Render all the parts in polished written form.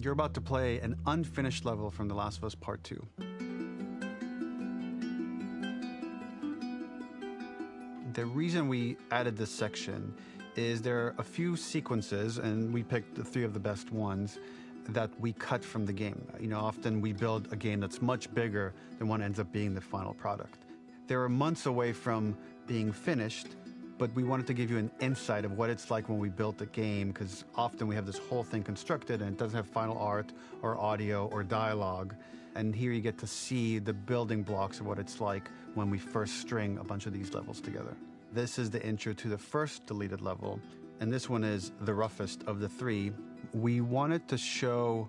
You're about to play an unfinished level from The Last of Us Part 2. The reason we added this section is there are a few sequences, and we picked the 3 of the best ones, that we cut from the game. Often we build a game that's much bigger than what ends up being the final product. They were months away from being finished, but we wanted to give you an insight of what it's like when we built a game, because often we have this whole thing constructed and it doesn't have final art or audio or dialogue. And here you get to see the building blocks of what it's like when we first string a bunch of these levels together. This is the intro to the first deleted level, and this one is the roughest of the 3. We wanted to show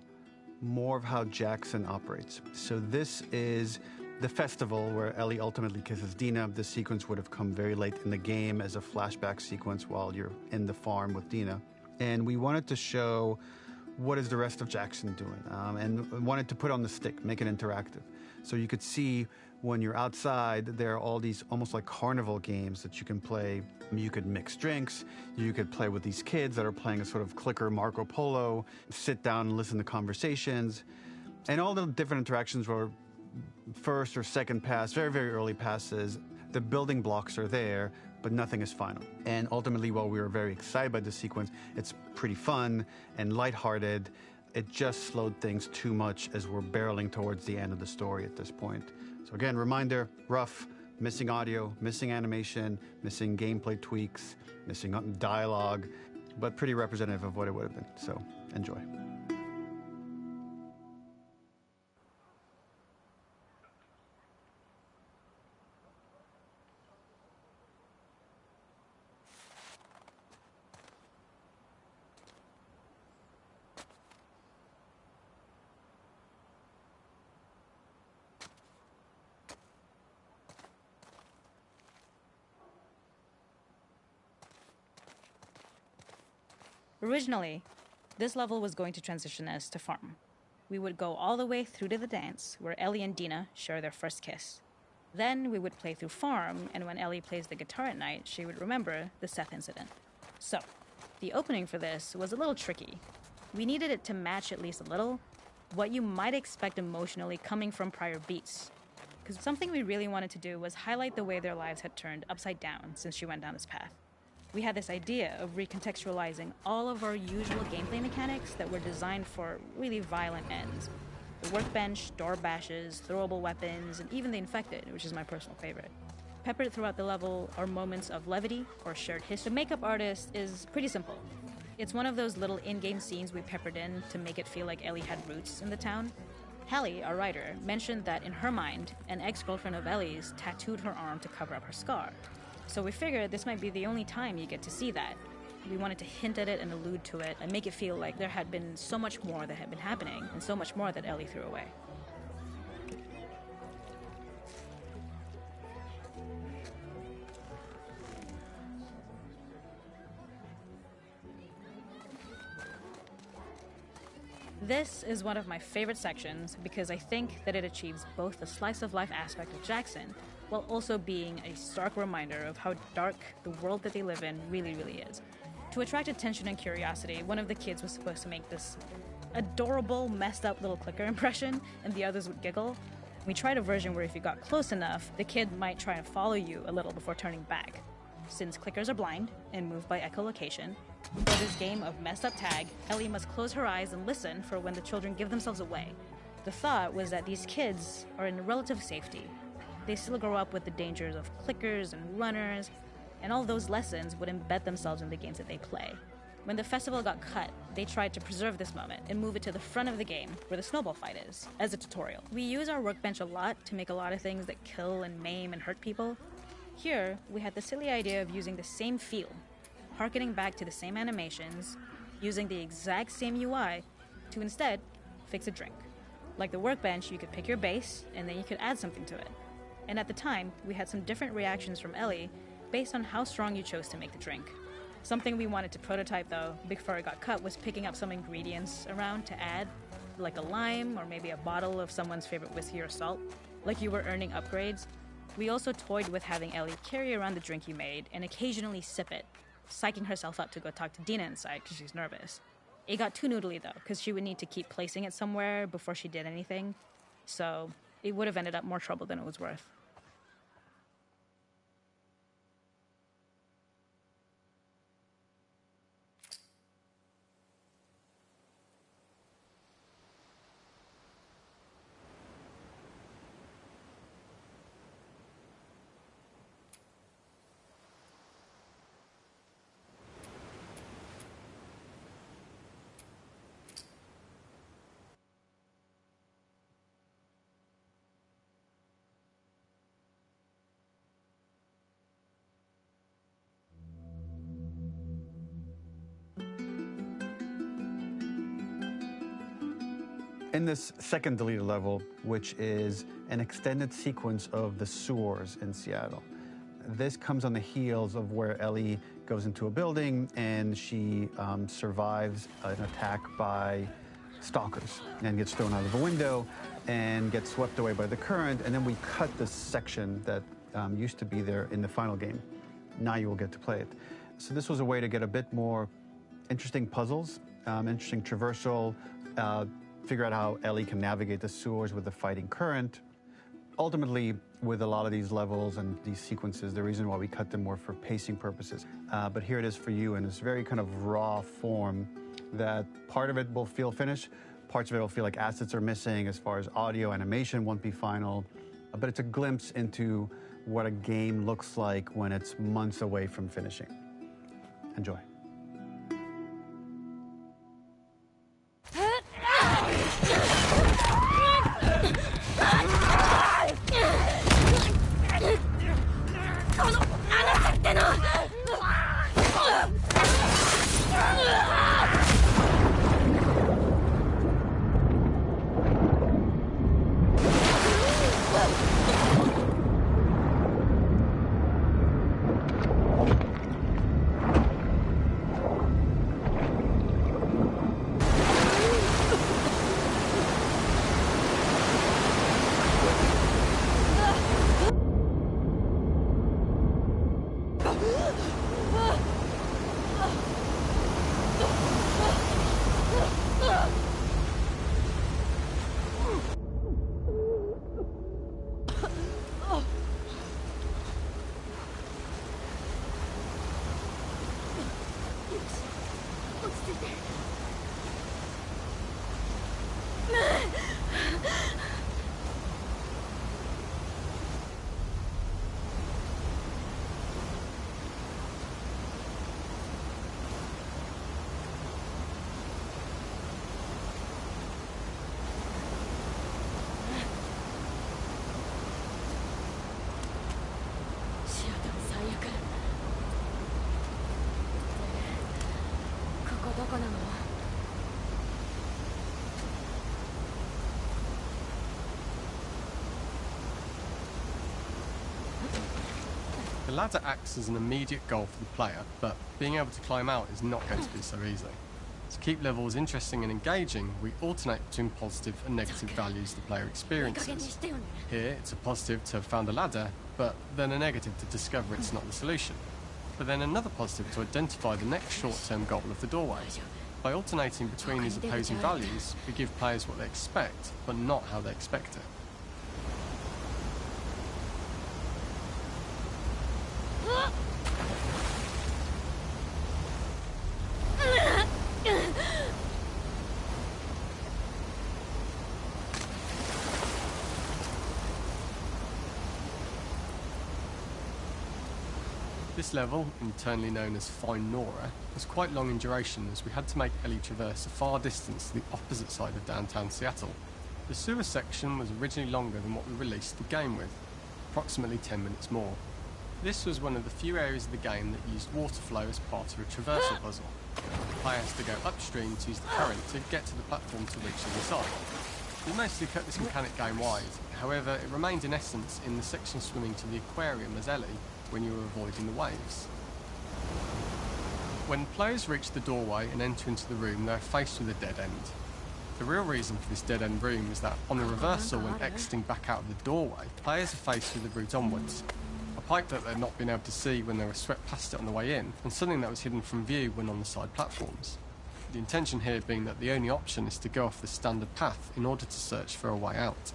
more of how Jackson operates. So this is the festival where Ellie ultimately kisses Dina. This sequence would have come very late in the game as a flashback sequence while you're in the farm with Dina. And we wanted to show what is the rest of Jackson doing, and wanted to put on the stick, make it interactive. So you could see when you're outside, there are all these almost like carnival games that you can play. You could mix drinks, you could play with these kids that are playing a sort of clicker Marco Polo, sit down and listen to conversations. And all the different interactions were first or second pass, very, very early passes. The building blocks are there, but nothing is final. And ultimately, while we were very excited by this sequence, it's pretty fun and lighthearted. It just slowed things too much as we're barreling towards the end of the story at this point. So again, reminder, rough, missing audio, missing animation, missing gameplay tweaks, missing dialogue, but pretty representative of what it would have been. So enjoy. Originally, this level was going to transition us to farm. We would go all the way through to the dance, where Ellie and Dina share their first kiss. Then we would play through farm, and when Ellie plays the guitar at night, she would remember the Seth incident. So, the opening for this was a little tricky. We needed it to match at least a little what you might expect emotionally coming from prior beats. Because something we really wanted to do was highlight the way their lives had turned upside down since she went down this path. We had this idea of recontextualizing all of our usual gameplay mechanics that were designed for really violent ends. The workbench, door bashes, throwable weapons, and even the infected, which is my personal favorite. Peppered throughout the level are moments of levity or shared history. The makeup artist is pretty simple. It's one of those little in-game scenes we peppered in to make it feel like Ellie had roots in the town. Hallie, our writer, mentioned that in her mind, an ex-girlfriend of Ellie's tattooed her arm to cover up her scar. So we figured this might be the only time you get to see that. We wanted to hint at it and allude to it and make it feel like there had been so much more that had been happening and so much more that Ellie threw away. This is one of my favorite sections because I think that it achieves both the slice-of-life aspect of Jackson while also being a stark reminder of how dark the world that they live in really, really is. To attract attention and curiosity, one of the kids was supposed to make this adorable, messed-up little clicker impression, and the others would giggle. We tried a version where if you got close enough, the kid might try and follow you a little before turning back. Since clickers are blind and move by echolocation, for this game of messed up tag, Ellie must close her eyes and listen for when the children give themselves away. The thought was that these kids are in relative safety. They still grow up with the dangers of clickers and runners, and all those lessons would embed themselves in the games that they play. When the festival got cut, they tried to preserve this moment and move it to the front of the game where the snowball fight is, as a tutorial. We use our workbench a lot to make a lot of things that kill and maim and hurt people. Here, we had the silly idea of using the same feel, harkening back to the same animations, using the exact same UI to instead fix a drink. Like the workbench, you could pick your base, and then you could add something to it. And at the time, we had some different reactions from Ellie based on how strong you chose to make the drink. Something we wanted to prototype, though, before it got cut, was picking up some ingredients around to add, like a lime or maybe a bottle of someone's favorite whiskey or salt, like you were earning upgrades. We also toyed with having Ellie carry around the drink you made and occasionally sip it, psyching herself up to go talk to Dina inside because she's nervous. It got too noodly though, because she would need to keep placing it somewhere before she did anything. So it would have ended up more trouble than it was worth. In this second deleted level, which is an extended sequence of the sewers in Seattle, this comes on the heels of where Ellie goes into a building and she survives an attack by stalkers and gets thrown out of a window and gets swept away by the current. And then we cut this section that used to be there in the final game. Now you will get to play it. So this was a way to get a bit more interesting puzzles, interesting traversal, figure out how Ellie can navigate the sewers with the fighting current. Ultimately, with a lot of these levels and these sequences, the reason why we cut them were for pacing purposes. But here it is for you in this very kind of raw form that part of it will feel finished, parts of it will feel like assets are missing as far as audio, animation won't be final. But it's a glimpse into what a game looks like when it's months away from finishing. Enjoy. The ladder acts as an immediate goal for the player, but being able to climb out is not going to be so easy. To keep levels interesting and engaging, we alternate between positive and negative values the player experiences. Here, it's a positive to have found a ladder, but then a negative to discover it's not the solution. But then another positive to identify the next short-term goal of the doorway. By alternating between these opposing values, we give players what they expect, but not how they expect it. This level, internally known as Find Nora, was quite long in duration as we had to make Ellie traverse a far distance to the opposite side of downtown Seattle. The sewer section was originally longer than what we released the game with, approximately 10 minutes more. This was one of the few areas of the game that used water flow as part of a traversal puzzle. The player has to go upstream to use the current to get to the platform to reach the other side. We mostly cut this mechanic game wide, however it remained in essence in the section swimming to the aquarium as Ellie when you were avoiding the waves. When players reach the doorway and enter into the room, they are faced with a dead end. The real reason for this dead end room is that on the reversal when exiting back out of the doorway, players are faced with the route onwards. A pipe that they'd not been able to see when they were swept past it on the way in, and something that was hidden from view when on the side platforms. the intention here being that the only option is to go off the standard path in order to search for a way out.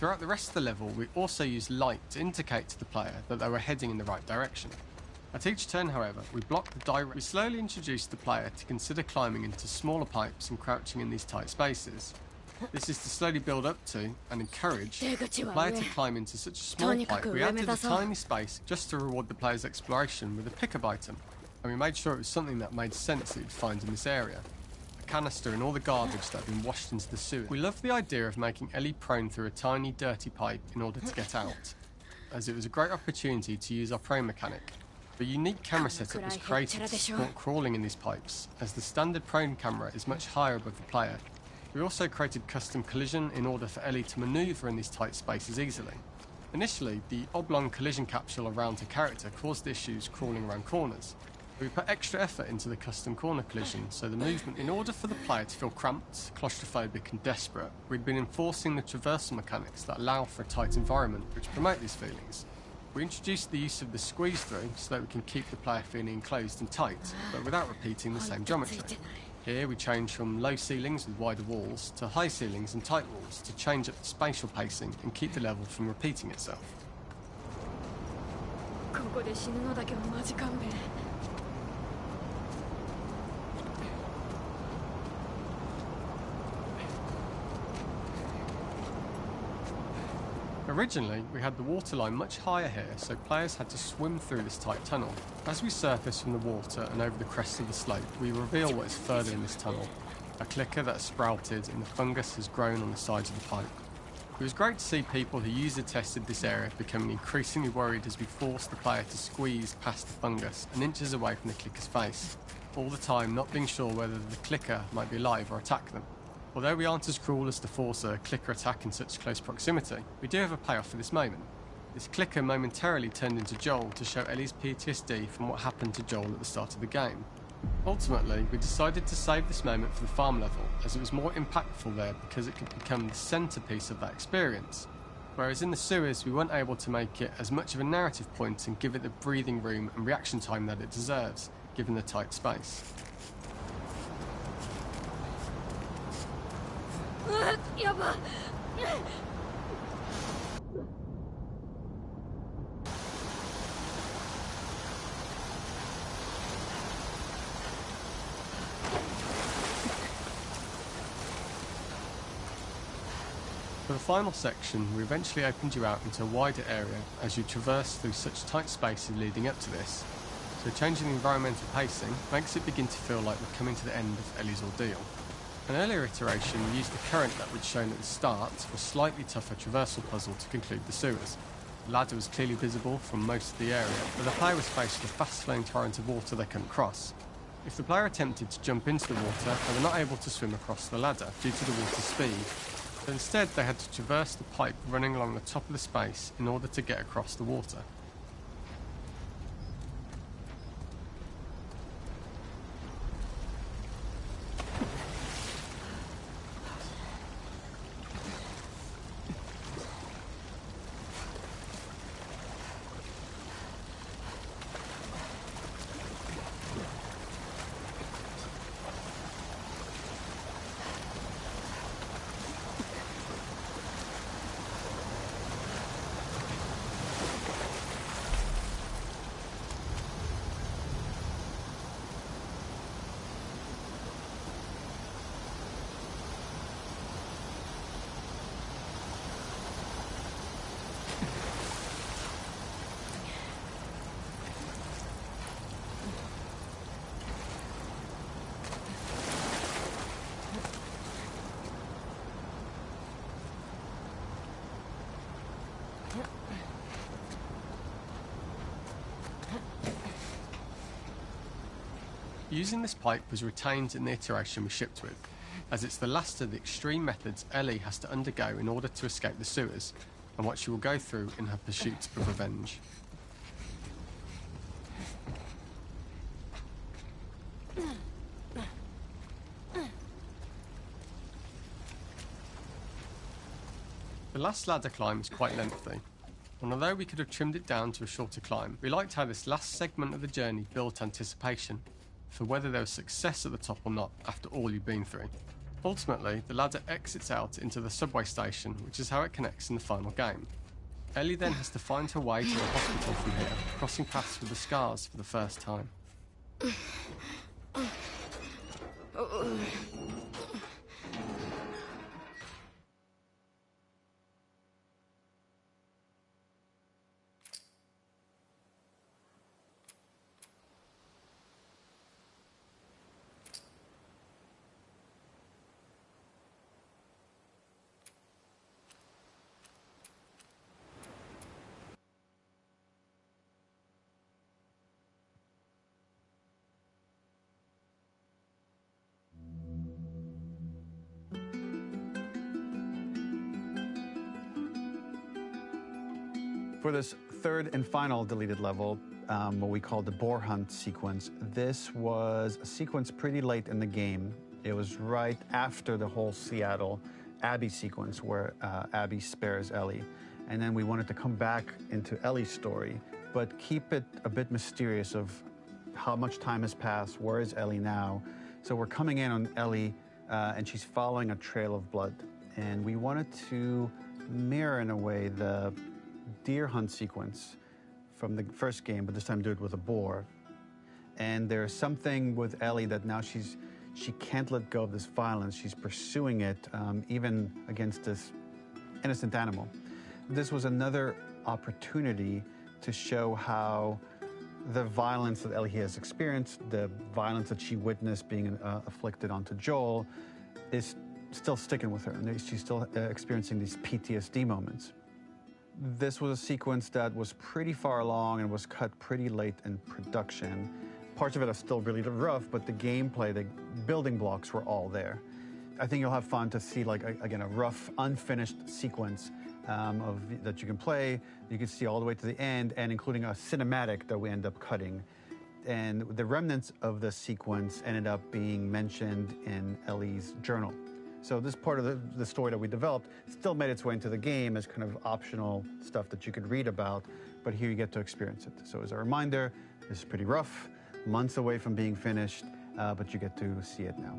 Throughout the rest of the level, we also used light to indicate to the player that they were heading in the right direction. At each turn, however, we blocked the direct. We slowly introduced the player to consider climbing into smaller pipes and crouching in these tight spaces. This is to slowly build up to and encourage the player to climb into such a small pipe. We added a tiny space just to reward the player's exploration with a pickup item, and we made sure it was something that made sense that you'd find in this area. Canister and all the garbage that had been washed into the sewer. We loved the idea of making Ellie prone through a tiny dirty pipe in order to get out, as it was a great opportunity to use our prone mechanic. A unique camera setup was created to support crawling in these pipes, as the standard prone camera is much higher above the player. We also created custom collision in order for Ellie to manoeuvre in these tight spaces easily. Initially, the oblong collision capsule around her character caused issues crawling around corners. We put extra effort into the custom corner collision, so the movement, in order for the player to feel cramped, claustrophobic and desperate, we'd been enforcing the traversal mechanics that allow for a tight environment, which promote these feelings. We introduced the use of the squeeze through so that we can keep the player feeling enclosed and tight, but without repeating the same geometry. Here we changed from low ceilings with wider walls to high ceilings and tight walls to change up the spatial pacing and keep the level from repeating itself. Originally, we had the waterline much higher here, so players had to swim through this tight tunnel. As we surface from the water and over the crest of the slope, we reveal what is further in this tunnel. A clicker that has sprouted and the fungus has grown on the sides of the pipe. It was great to see people who user tested this area becoming increasingly worried as we forced the player to squeeze past the fungus and inches away from the clicker's face, all the time not being sure whether the clicker might be alive or attack them. Although we aren't as cruel as to force a clicker attack in such close proximity, we do have a payoff for this moment. This clicker momentarily turned into Joel to show Ellie's PTSD from what happened to Joel at the start of the game. Ultimately, we decided to save this moment for the farm level, as it was more impactful there because it could become the centrepiece of that experience. Whereas in the sewers, we weren't able to make it as much of a narrative point and give it the breathing room and reaction time that it deserves, given the tight space. For the final section, we eventually opened you out into a wider area as you traverse through such tight spaces leading up to this, so changing the environmental pacing makes it begin to feel like we're coming to the end of Ellie's ordeal. An earlier iteration used the current that we'd shown at the start for a slightly tougher traversal puzzle to conclude the sewers. The ladder was clearly visible from most of the area, but the player was faced with a fast-flowing torrent of water they couldn't cross. If the player attempted to jump into the water, they were not able to swim across the ladder due to the water's speed, but instead they had to traverse the pipe running along the top of the space in order to get across the water. Using this pipe was retained in the iteration we shipped with, as it's the last of the extreme methods Ellie has to undergo in order to escape the sewers. and what she will go through in her pursuit of revenge. The last ladder climb is quite lengthy, and although we could have trimmed it down to a shorter climb, we liked how this last segment of the journey built anticipation for whether there was success at the top or not after all you've been through. Ultimately, the ladder exits out into the subway station, which is how it connects in the final game. Ellie then has to find her way to the hospital from here, crossing paths with the scars for the first time. For this third and final deleted level, what we call the boar hunt sequence, this was a sequence pretty late in the game. It was right after the whole Seattle Abby sequence where Abby spares Ellie. And then we wanted to come back into Ellie's story, but keep it a bit mysterious of how much time has passed, where is Ellie now? So we're coming in on Ellie, and she's following a trail of blood. And we wanted to mirror, in a way, the deer hunt sequence from the first game, but this time do it with a boar. And there's something with Ellie that now she can't let go of this violence. She's pursuing it, even against this innocent animal. This was another opportunity to show how the violence that Ellie has experienced, the violence that she witnessed being afflicted onto Joel, is still sticking with her, and she's still experiencing these PTSD moments. This was a sequence that was pretty far along and was cut pretty late in production. Parts of it are still really rough, but the gameplay, the building blocks were all there. I think you'll have fun to see, like, again, a rough, unfinished sequence that you can play. You can see all the way to the end, and including a cinematic that we end up cutting. And the remnants of the sequence ended up being mentioned in Ellie's journal. So this part of the story that we developed still made its way into the game as kind of optional stuff that you could read about, but here you get to experience it. So as a reminder, this is pretty rough, months away from being finished, but you get to see it now.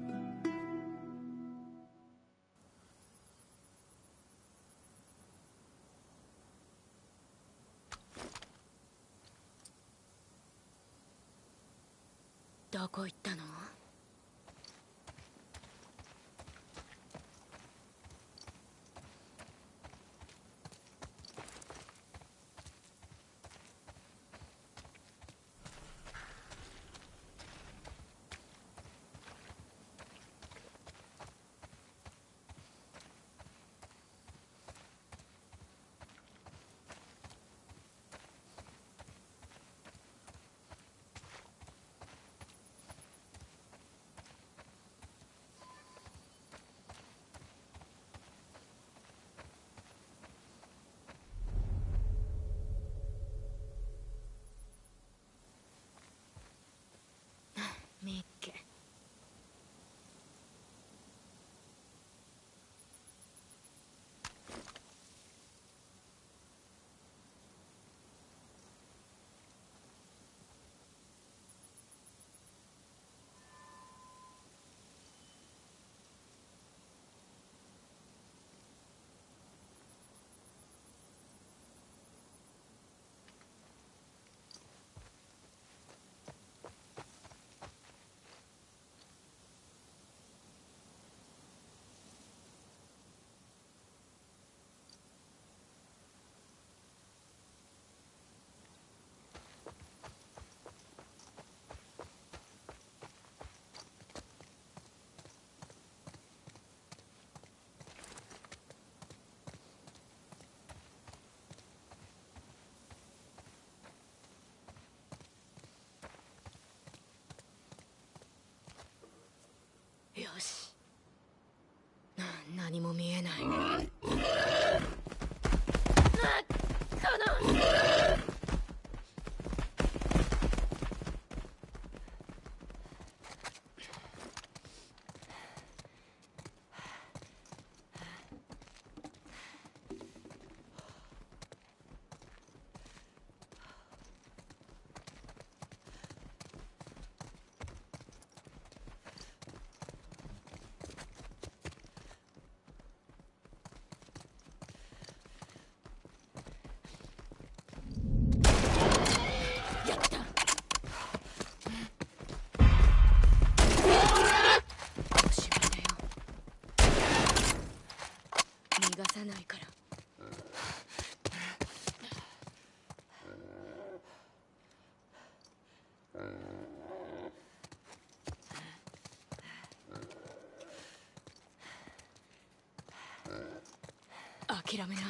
諦めな。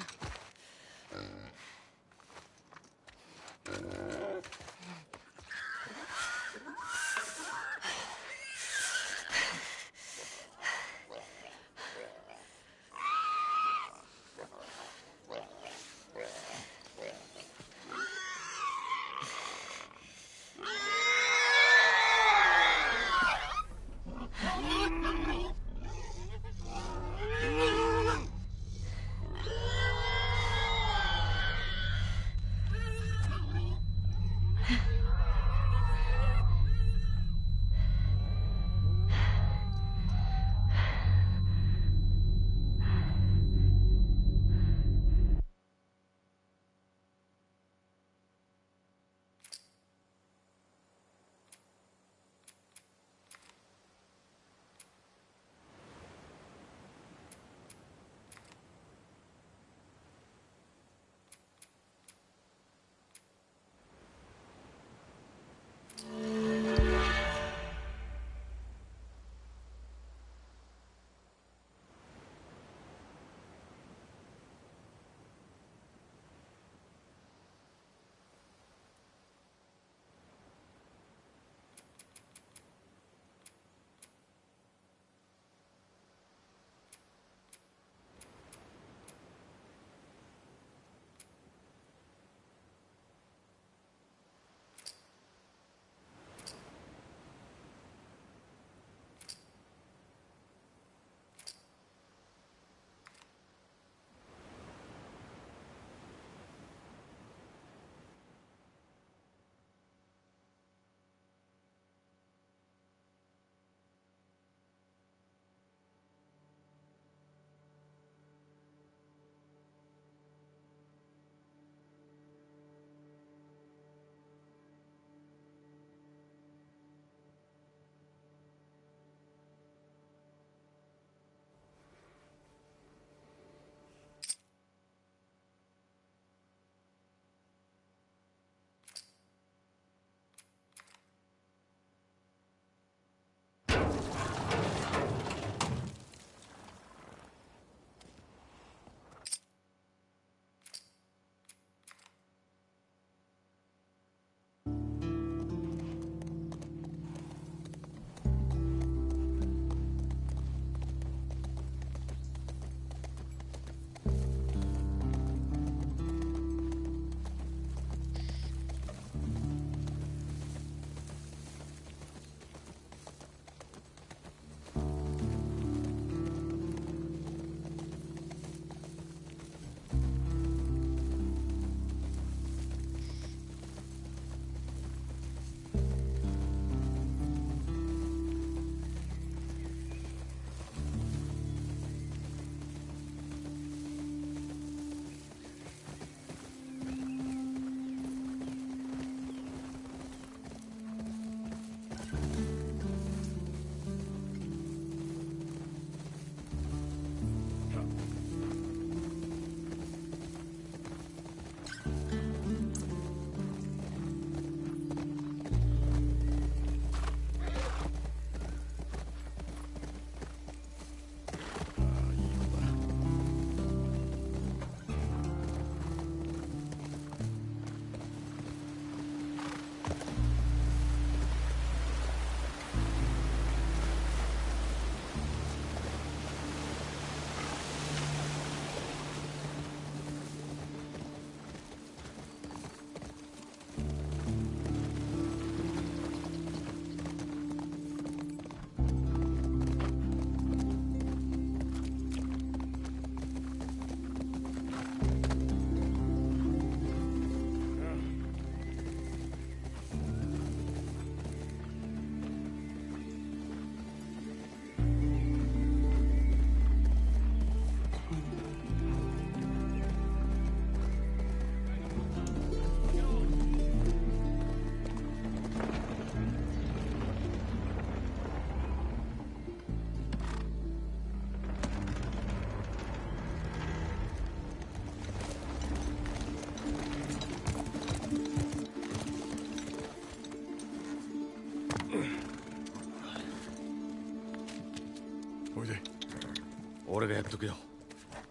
俺がやっとくよ。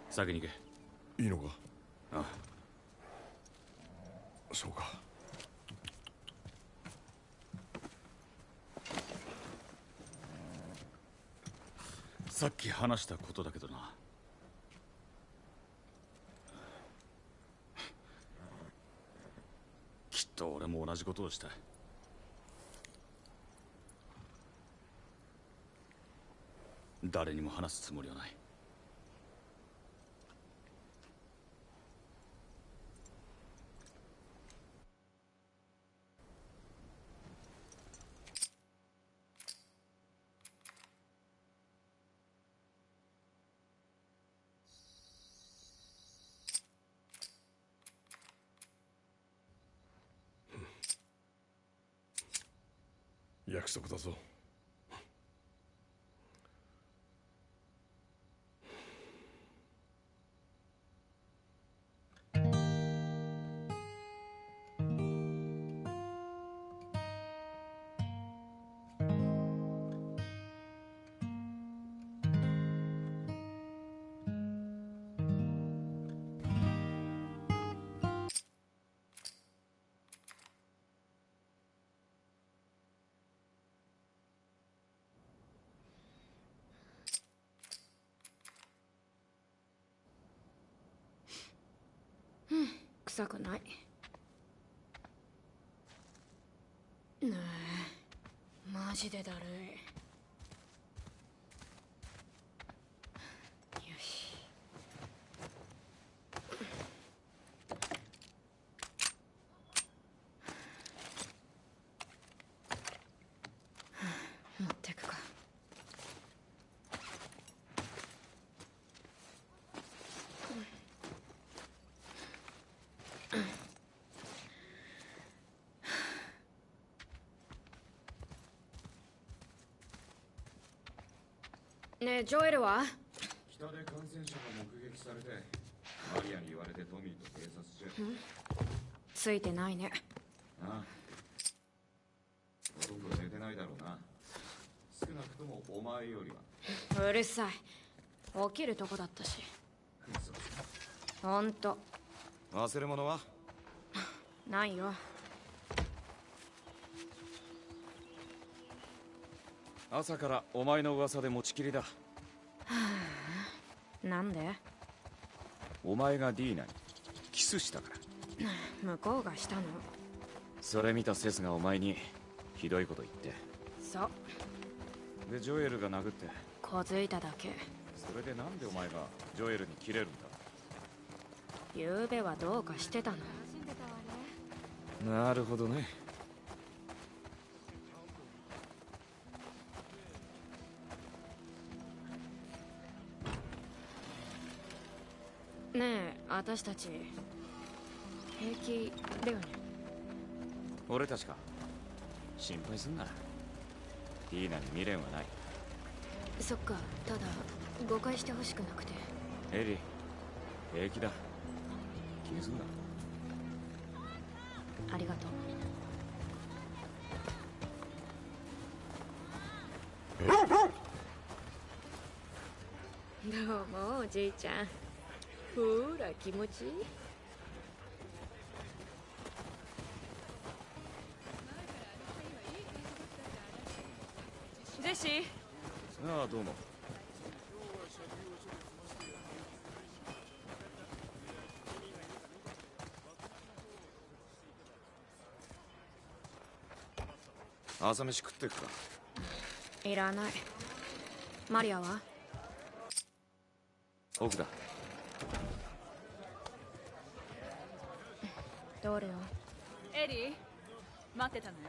先に行け。いいのか？ああ。そうか。さっき話したことだけどな。きっと俺も同じことをした。誰にも話すつもりはない。約束だぞ。臭くない。ねえ、マジでだるい。よし。持ってくか。ねえ、ジョエルは？北で感染者が目撃されて、マリアに言われてトミーと警察署。ついてないね。ああ。ほとんど寝てないだろうな。少なくともお前よりは。うるさい。起きるとこだったし。ほんと。忘れ物は？ないよ。朝からお前の噂で持ちきりだ。なんで？お前がディーナにキスしたから。向こうがしたの。それ見たセスがお前にひどいこと言って。そう。でジョエルが殴って。小づいただけ。それでなんでお前がジョエルにキレるんだ？昨べはどうかしてたの。なるほどね。ねえ、私たち平気だよね。俺たちか。心配すんな。ディーナに未練はない。そっか。ただ誤解してほしくなくて。エリ、平気だ。気にすんな。ありがとう。どうもおじいちゃん。ほら気持ちいい。ジェシー。ああ、どうも。朝飯食ってくか？いらない。マリアは？奥だ。どれよ？エリー、待ってたのよ。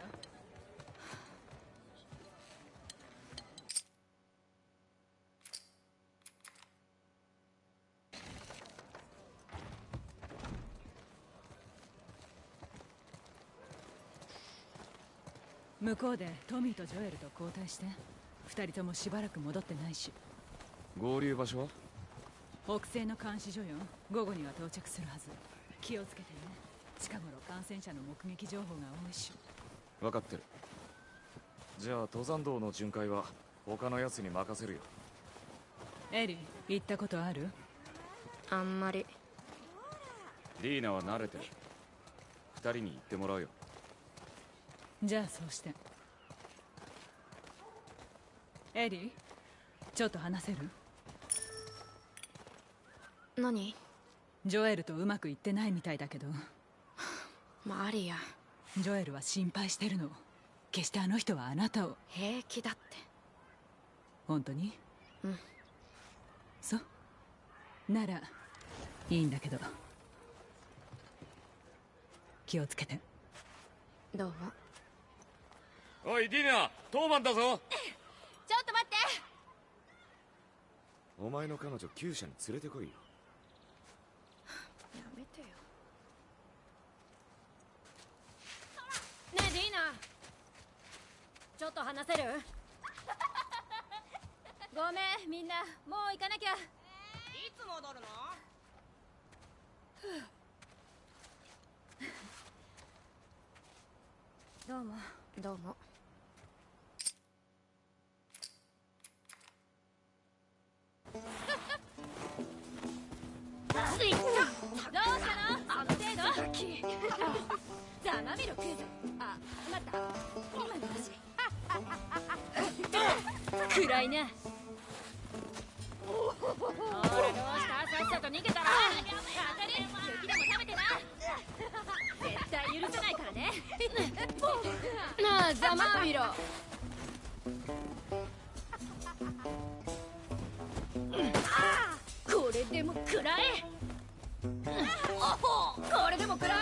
向こうでトミーとジョエルと交代して。二人ともしばらく戻ってないし。合流場所は？北西の監視所よ。午後には到着するはず。気をつけてね。近頃感染者の目撃情報が多いし。分かってる。じゃあ登山道の巡回は他のやつに任せるよ。エリ行ったことある？あんまり。ディーナは慣れてる。二人に行ってもらうよ。じゃあそうして。エリちょっと話せる？何？ジョエルとうまくいってないみたいだけど。マリア。ジョエルは心配してるの。決してあの人はあなたを。平気だって。本当に？うん。そうならいいんだけど。気をつけて。どうも。おいディーナ、トーマンだぞ。ちょっと待って。お前の彼女厩舎に連れてこいよ。やめてよ。ねえディーナ、ちょっと話せる？ごめんみんな、もう行かなきゃ。いつ戻るの？どうも。どうも。どうしたの？あの程度？ざまみろクイズ。あ、待った。今の話。暗いな。ほらどうした？さっさと逃げたら。当たり？雪でも食べてな。絶対許さないからね。なあ、ざまみろ。これでも食らえ。これでも食らえ。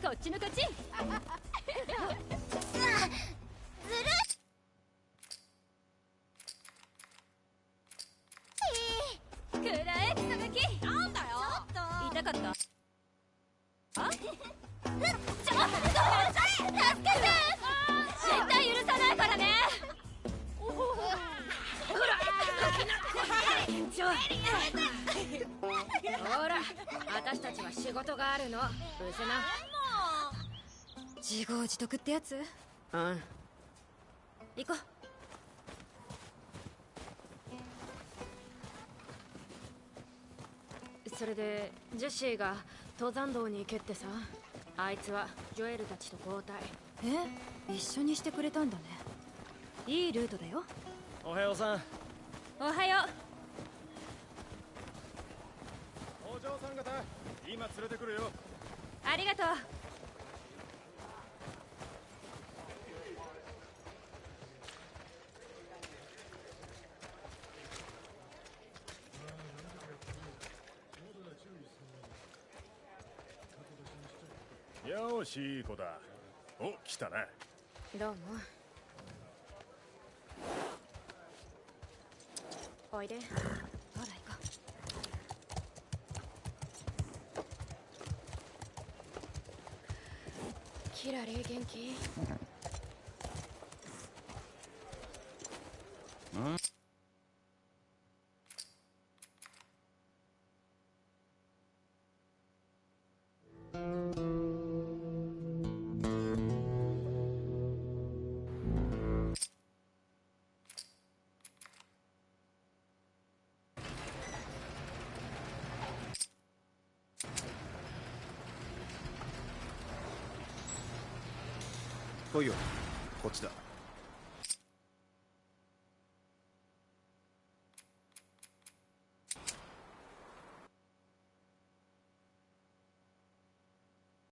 こっちの勝ち。ずるい。くらえ、草ガキ。なんだよ。痛かった？あ？ちょっと助けて。絶対許さないからね。ほら、私たちは仕事があるの。うせな。自業自得ってやつ？うん。行こう。それでジェシーが登山道に行けってさ。あいつはジョエルたちと交代。一緒にしてくれたんだね。いいルートだよ。おはようさん。おはよう。お嬢さん方、今連れてくるよ。ありがとう。よし、いい子だ。お、来たな。どうも。おいで。ほら行こう。キラリー元気？来いよ、こっちだ。